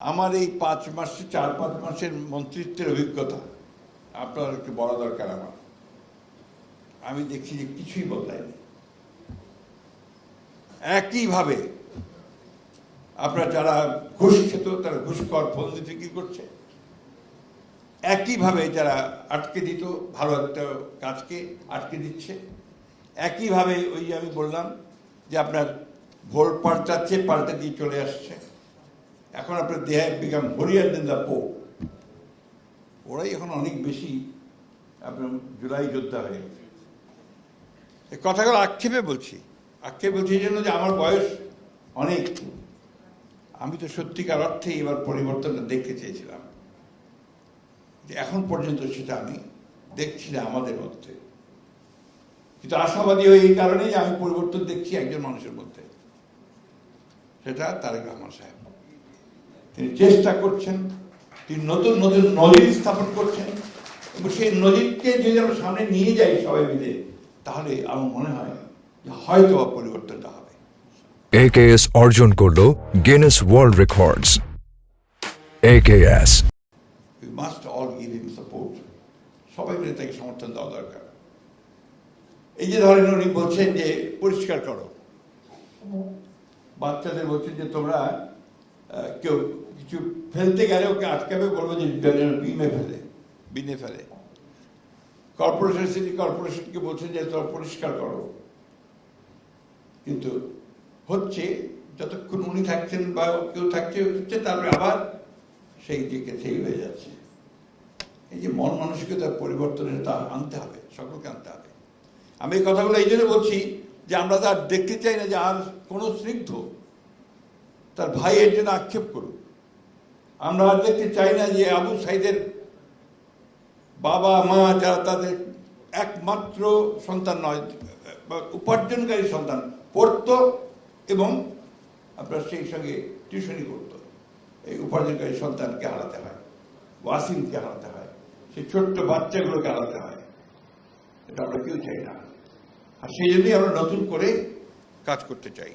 আমার এই 5 মাসে 4-5 মাসের মন্ত্রিত্বের অভিজ্ঞতা আপনার একটু বড় দরকার। আমি দেখছি যে কিছুই বদলায়নি। একইভাবে আপনারা যারা ঘুষ খেত তারা ঘুষখোর ফোন দিতে কি করছে, একইভাবে যারা আটকে দিত ভালো একটা কাজকে আটকে দিচ্ছে, একইভাবে ওই যে আমি বললাম যে আপনার ভোট পাল্টে দিয়ে চলে আসছে। এখন আপনার they have become holier than the pope. ওরাই এখন অনেক বেশি আপনার জুলাই যোদ্ধা হয়ে গেছে। এই কথাগুলো আক্ষেপে বলছি এই জন্য যে আমার বয়স অনেক। আমি তো সত্যিকার অর্থে এবার পরিবর্তনটা দেখতে চেয়েছিলাম, যে এখন পর্যন্ত সেটা আমি দেখছি না আমাদের মধ্যে। কিন্তু আশাবাদী হয়ে এই কারণেই আমি পরিবর্তন দেখছি একজন মানুষের মধ্যে, সেটা তারেক রহমান সাহেব। তিনি চেষ্টা করছেন, তিনি নতুন নতুন নজির স্থাপন করছেন, এবং সেই নজিরকে যদি আমরা সামনে নিয়ে যাই সবাই মিলে, তাহলে আমার মনে হয় যে হয়তো পরিবর্তনটা হবে। AKS অর্জন করলো Guinness world records. AKS We must all give him support. সবাই মিলে তাকে সমর্থন দেওয়া দরকার। এই যে ধরেন উনি বলছেন যে পরিষ্কার করো, বাচ্চাদের বলছেন যে তোমরা কেউ কিছু ফেলতে গেলে ওকে আটকাবে, বলবো যে বিনে ফেলে। কর্পোরেশন, সিটি কর্পোরেশনকে বলছেন যে তোমরা পরিষ্কার করো, কিন্তু হচ্ছে যতক্ষণ উনি থাকছেন বা কেউ থাকছে হচ্ছে, তারপরে আবার সেই দিকে সেই হয়ে যাচ্ছে। এই যে মন মানসিকতার পরিবর্তনের তা আনতে হবে, সকলকে আনতে হবে। আমি এই কথাগুলো এই জন্য বলছি যে আমরা তো আর দেখতে চাই না যে আর কোনো স্নিগ্ধ তার ভাইয়ের জন্য আক্ষেপ করুক। আমরা আর দেখতে চাই না যে আবু সাইদের বাবা মা যারা তাদের একমাত্র সন্তান নয়, উপার্জনকারী সন্তান, পড়তো এবং আপনার সেই সঙ্গে টিউশনি করতো, এই উপার্জনকারী সন্তানকে হারাতে হয়, ওয়াসিমকে হারাতে হয়, সেই ছোট্ট বাচ্চাগুলোকে হারাতে হয়। এটা আমরা কেউ চাই না, আর সেই জন্যই আমরা নতুন করে কাজ করতে চাই।